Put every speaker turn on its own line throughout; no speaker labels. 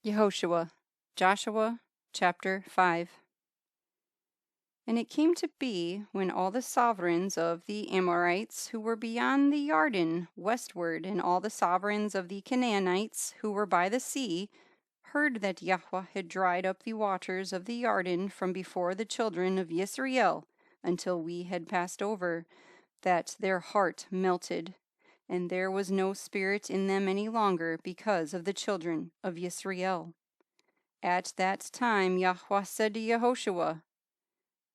Yahushua, Joshua chapter 5. And it came to be, when all the sovereigns of the Amorites who were beyond the Jordan westward, and all the sovereigns of the Canaanites who were by the sea, heard that Yahuah had dried up the waters of the Jordan from before the children of Yisrael, until we had passed over, that their heart melted, and there was no spirit in them any longer because of the children of Yisrael. At that time Yahuah said to Yahushua,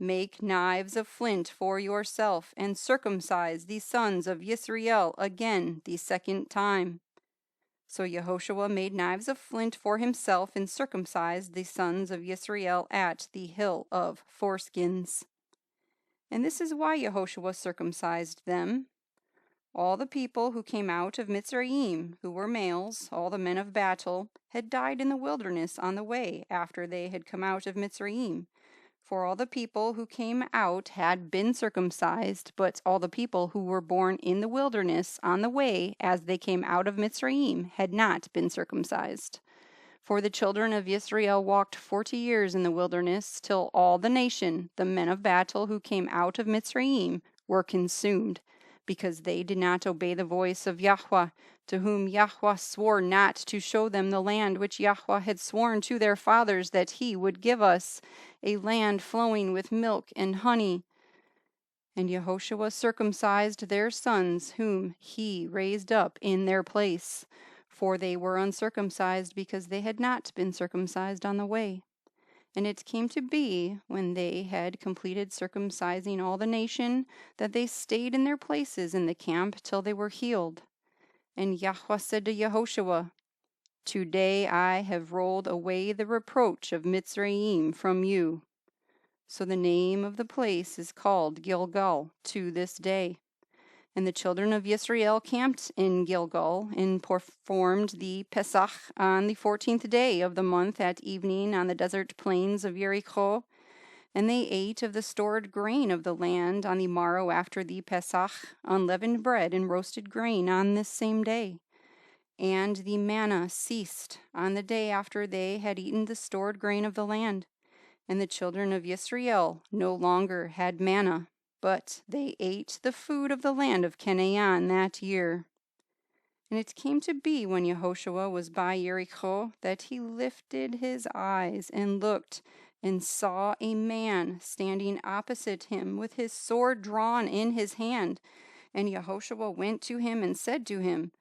"Make knives of flint for yourself, and circumcise the sons of Yisrael again the second time." So Yahushua made knives of flint for himself, and circumcised the sons of Yisrael at the hill of Foreskins. And this is why Yahushua circumcised them. All the people who came out of Mitzrayim, who were males, all the men of battle, had died in the wilderness on the way after they had come out of Mitzrayim. For all the people who came out had been circumcised, but all the people who were born in the wilderness on the way as they came out of Mitzrayim had not been circumcised. For the children of Israel walked 40 years in the wilderness, till all the nation, the men of battle who came out of Mitzrayim, were consumed, because they did not obey the voice of Yahuah, to whom Yahuah swore not to show them the land which Yahuah had sworn to their fathers that he would give us, a land flowing with milk and honey. And Yahushua circumcised their sons, whom he raised up in their place, for they were uncircumcised, because they had not been circumcised on the way. And it came to be, when they had completed circumcising all the nation, that they stayed in their places in the camp till they were healed. And Yahuah said to Yahushua, "Today I have rolled away the reproach of Mitzrayim from you." So the name of the place is called Gilgal to this day. And the children of Yisrael camped in Gilgal, and performed the Pesach on the 14th day of the month at evening on the desert plains of Jericho. And they ate of the stored grain of the land on the morrow after the Pesach, unleavened bread and roasted grain on this same day. And the manna ceased on the day after they had eaten the stored grain of the land. And the children of Yisrael no longer had manna, but they ate the food of the land of Canaan that year. And it came to be, when Yahushua was by Yeriho, that he lifted his eyes and looked, and saw a man standing opposite him with his sword drawn in his hand. And Yahushua went to him and said to him,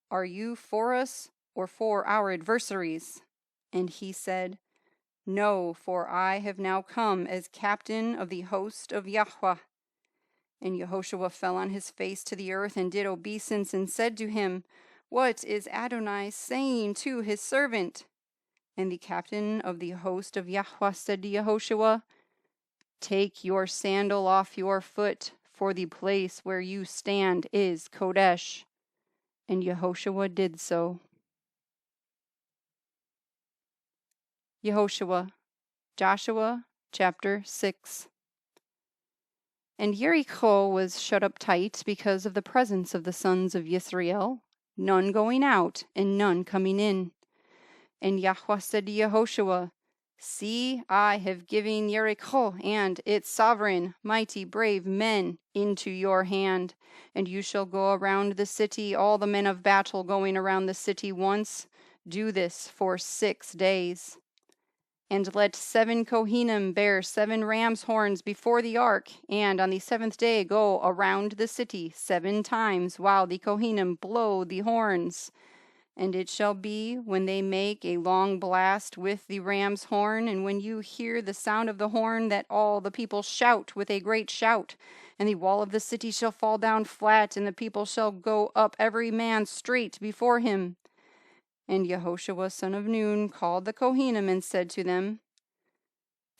"Are you for us or for our adversaries?" And he said, "No, for I have now come as captain of the host of Yahuah." And Yahushua fell on his face to the earth, and did obeisance, and said to him, "What is Adonai saying to his servant?" And the captain of the host of Yahuah said to Yahushua, "Take your sandal off your foot, for the place where you stand is Kodesh." And Yahushua did so. Yahushua, Joshua chapter 6. And Yeriho was shut up tight because of the presence of the sons of Yisrael, none going out and none coming in. And Yahuah said to Yahushua, "See, I have given Yeriho and its sovereign, mighty, brave men into your hand, and you shall go around the city, all the men of battle going around the city once. Do this for 6 days. And let 7 Kohanim bear 7 ram's horns before the ark, and on the 7th day go around the city 7 times, while the Kohanim blow the horns. And it shall be, when they make a long blast with the ram's horn, and when you hear the sound of the horn, that all the people shout with a great shout, and the wall of the city shall fall down flat, and the people shall go up every man straight before him." And Yahushua son of Nun called the Kohanim and said to them,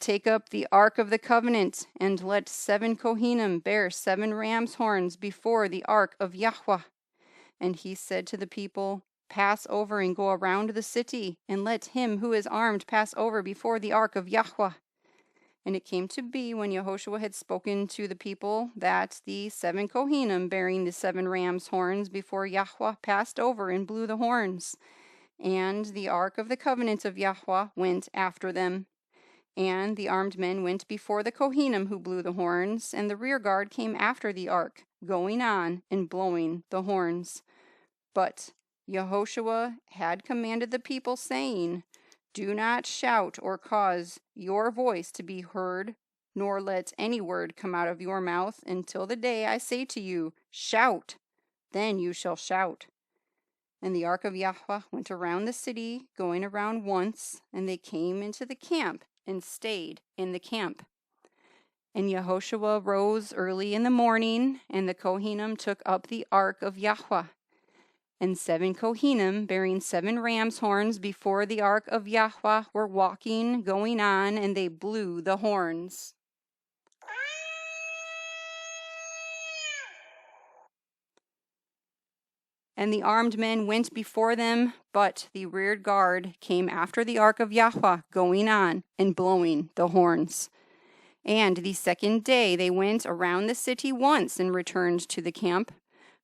"Take up the ark of the covenant, and let 7 Kohanim bear 7 ram's horns before the ark of Yahuah." And he said to the people, "Pass over and go around the city, and let him who is armed pass over before the ark of Yahuah." And it came to be, when Yahushua had spoken to the people, that the 7 Kohanim bearing the 7 ram's horns before Yahuah passed over and blew the horns. And the ark of the covenant of Yahuah went after them. And the armed men went before the Kohanim who blew the horns, and the rear guard came after the ark, going on and blowing the horns. But Yahoshua had commanded the people, saying, "Do not shout or cause your voice to be heard, nor let any word come out of your mouth until the day I say to you, 'Shout,' then you shall shout." And the ark of Yahuah went around the city, going around once, and they came into the camp and stayed in the camp. And Yahoshua rose early in the morning, and the Kohanim took up the ark of Yahuah. And 7 Kohanim, bearing 7 ram's horns before the ark of Yahuah, were walking, going on, and they blew the horns. And the armed men went before them, but the rear guard came after the ark of Yahuah, going on and blowing the horns. And the second day they went around the city once and returned to the camp.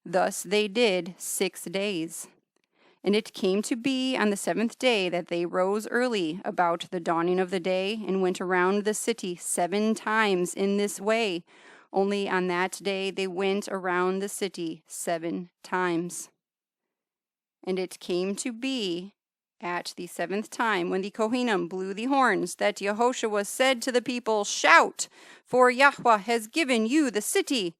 Thus they did 6 days. And it came to be on the 7th day that they rose early about the dawning of the day and went around the city 7 times in this way. Only on that day they went around the city 7 times. And it came to be at the 7th time, when the Kohanim blew the horns, that Yahoshua said to the people, "Shout, for Yahuah has given you the city.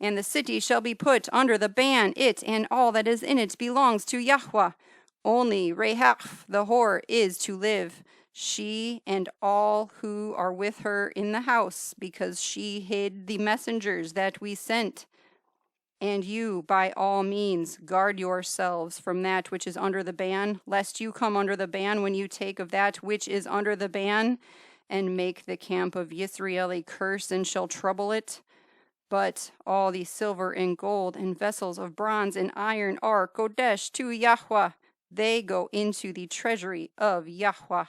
And the city shall be put under the ban. It and all that is in it belongs to Yahuah. Only Rahab the whore is to live, she and all who are with her in the house, because she hid the messengers that we sent. And you, by all means, guard yourselves from that which is under the ban, lest you come under the ban when you take of that which is under the ban, and make the camp of Yisrael a curse, and shall trouble it. But all the silver and gold and vessels of bronze and iron are Kodesh to Yahuah. They go into the treasury of Yahuah."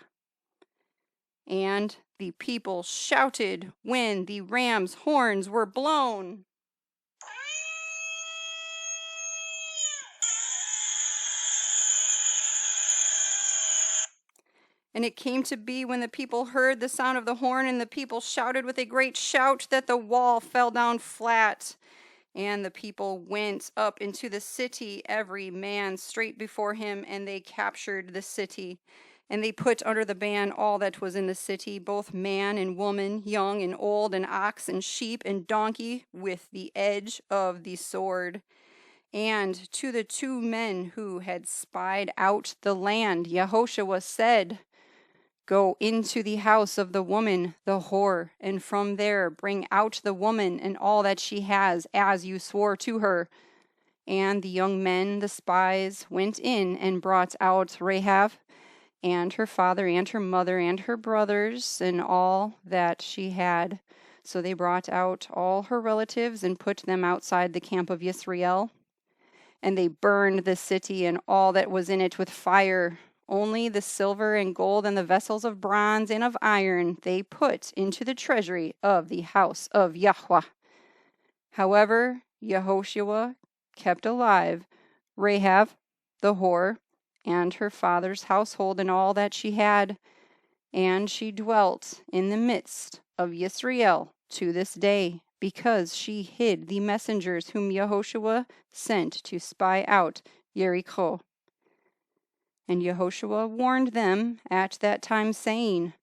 And the people shouted when the ram's horns were blown. And it came to be, when the people heard the sound of the horn, and the people shouted with a great shout, that the wall fell down flat. And the people went up into the city, every man straight before him, and they captured the city. And they put under the ban all that was in the city, both man and woman, young and old, and ox and sheep and donkey, with the edge of the sword. And to the 2 men who had spied out the land, Yahoshua said, "Go into the house of the woman, the whore, and from there bring out the woman and all that she has, as you swore to her." And the young men, the spies, went in and brought out Rahab, and her father, and her mother, and her brothers, and all that she had. So they brought out all her relatives and put them outside the camp of Yisrael. And they burned the city and all that was in it with fire. Only the silver and gold and the vessels of bronze and of iron they put into the treasury of the house of Yahuah. However, Yahoshua kept alive Rahab the whore, and her father's household, and all that she had. And she dwelt in the midst of Yisrael to this day, because she hid the messengers whom Yahoshua sent to spy out Jericho. And Yahoshua warned them at that time, saying,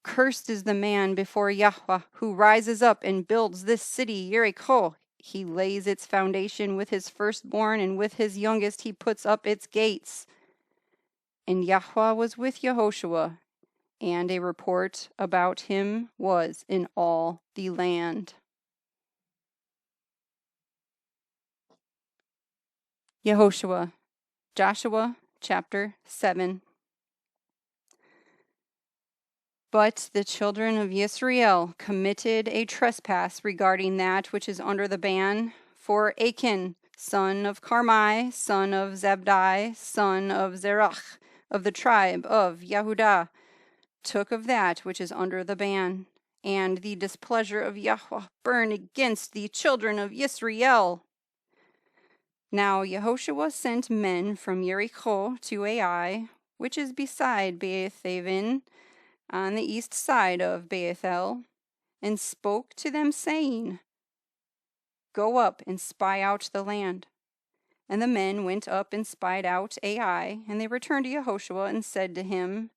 "Cursed is the man before Yahuah who rises up and builds this city, Jericho. He lays its foundation with his firstborn, and with his youngest he puts up its gates." And Yahuah was with Yahoshua, and a report about him was in all the land. Yahoshua, Joshua chapter 7. But the children of Yisrael committed a trespass regarding that which is under the ban, for Achan, son of Carmi, son of Zabdi, son of Zerach, of the tribe of Yehudah, took of that which is under the ban, and the displeasure of Yahuah burned against the children of Yisrael. Now Yahushua sent men from Yeriho to Ai, which is beside Beeth-aven, on the east side of Bethel, and spoke to them, saying, Go up and spy out the land. And the men went up and spied out Ai, and they returned to Yahushua and said to him,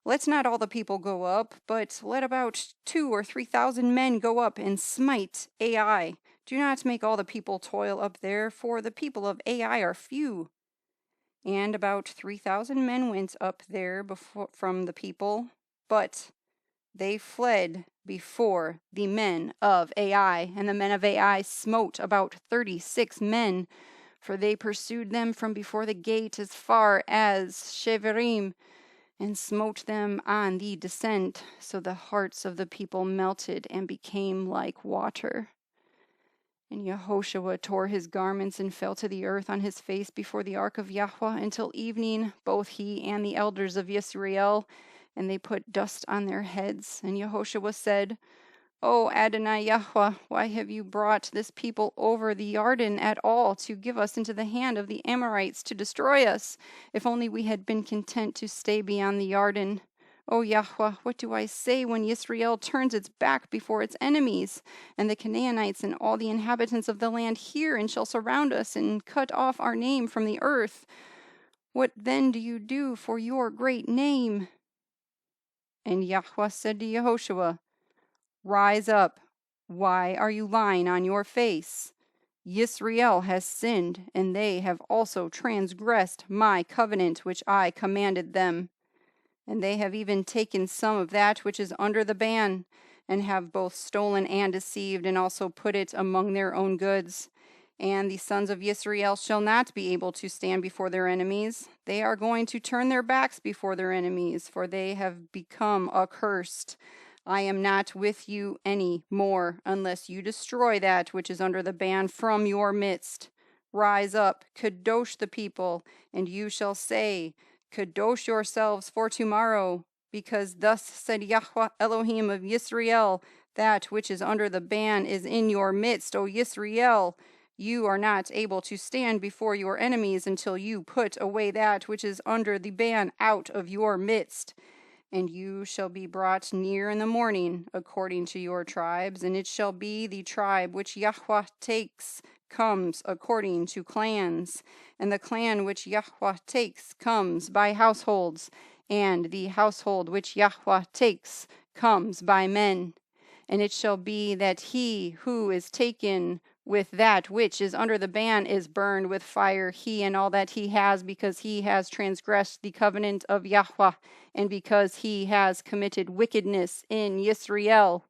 Let not all the people go up, but let about 2,000 or 3,000 men go up and smite Ai. Do not make all the people toil up there, for the people of Ai are few. And about 3,000 men went up there from the people, but they fled before the men of Ai. And the men of Ai smote about 36 men, for they pursued them from before the gate as far as Sheverim, and smote them on the descent, so the hearts of the people melted and became like water. And Yahushua tore his garments and fell to the earth on his face before the ark of Yahuah until evening, both he and the elders of Yisrael, and they put dust on their heads. And Yahushua said, O Adonai Yahuah, why have you brought this people over the Yarden at all to give us into the hand of the Amorites to destroy us? If only we had been content to stay beyond the Yarden. O Yahuah, what do I say when Yisrael turns its back before its enemies, and the Canaanites and all the inhabitants of the land hear and shall surround us and cut off our name from the earth? What then do you do for your great name? And Yahuah said to Yahushua, Rise up. Why are you lying on your face? Yisrael has sinned, and they have also transgressed my covenant which I commanded them. And they have even taken some of that which is under the ban, and have both stolen and deceived, and also put it among their own goods. And the sons of Yisrael shall not be able to stand before their enemies. They are going to turn their backs before their enemies, for they have become accursed. I am not with you any more, unless you destroy that which is under the ban from your midst. Rise up, kadosh the people, and you shall say, Kadosh yourselves for tomorrow, because thus said Yahweh Elohim of Yisrael, that which is under the ban is in your midst, O Yisrael. You are not able to stand before your enemies until you put away that which is under the ban out of your midst. And you shall be brought near in the morning, according to your tribes, and it shall be the tribe which Yahuah takes comes according to clans, and the clan which Yahuah takes comes by households, and the household which Yahuah takes comes by men. And it shall be that he who is taken with that which is under the ban is burned with fire, he and all that he has, because he has transgressed the covenant of Yahuah, and because he has committed wickedness in Yisrael.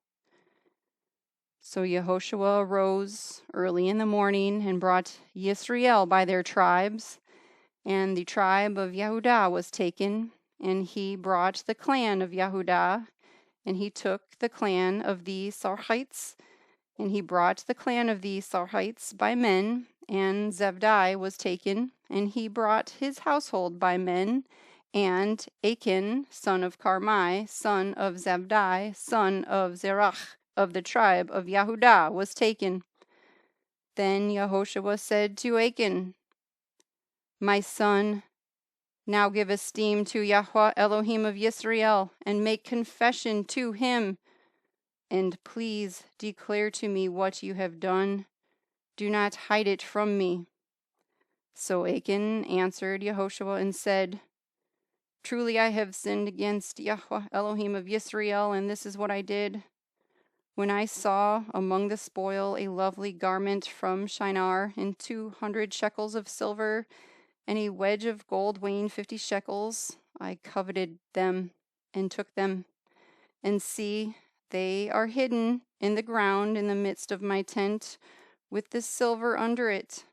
So Yahushua arose early in the morning and brought Yisrael by their tribes, and the tribe of Yehudah was taken, and he brought the clan of Yehudah, and he took the clan of the Sarhites, and he brought the clan of the Sarhites by men, and Zebdai was taken, and he brought his household by men, and Achan, son of Carmi, son of Zebdai, son of Zerach, of the tribe of Yehudah, was taken. Then Yahushua said to Achan, My son, now give esteem to Yahweh Elohim of Yisrael, and make confession to him, and please declare to me what you have done. Do not hide it from me. So Achan answered Yahushua and said, Truly I have sinned against Yahweh Elohim of Yisrael, and this is what I did. When I saw among the spoil a lovely garment from Shinar, and 200 shekels of silver, and a wedge of gold weighing 50 shekels, I coveted them and took them. And see, they are hidden in the ground in the midst of my tent, with the silver under it.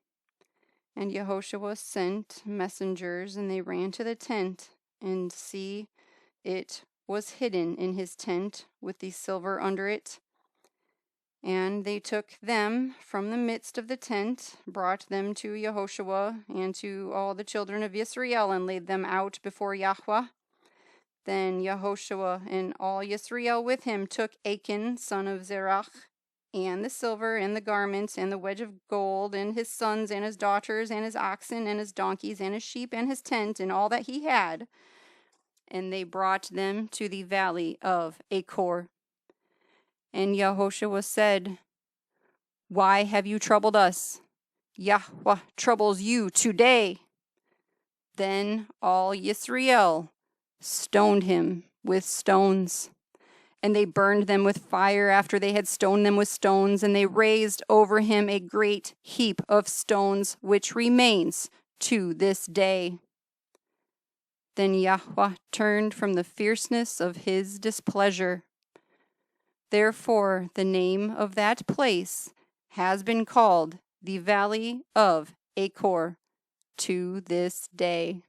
And Yahushua sent messengers, and they ran to the tent, and see, it was hidden in his tent, with the silver under it. And they took them from the midst of the tent, brought them to Yahushua and to all the children of Yisrael, and laid them out before Yahuah. Then Yahushua and all Yisrael with him took Achan, son of Zerach, and the silver, and the garments, and the wedge of gold, and his sons, and his daughters, and his oxen, and his donkeys, and his sheep, and his tent, and all that he had. And they brought them to the valley of Akor. And Yahushua said, Why have you troubled us? Yahuah troubles you today. Then all Yisrael stoned him with stones. And they burned them with fire after they had stoned them with stones, and they raised over him a great heap of stones, which remains to this day. Then Yahuah turned from the fierceness of his displeasure. Therefore the name of that place has been called the Valley of Akor to this day.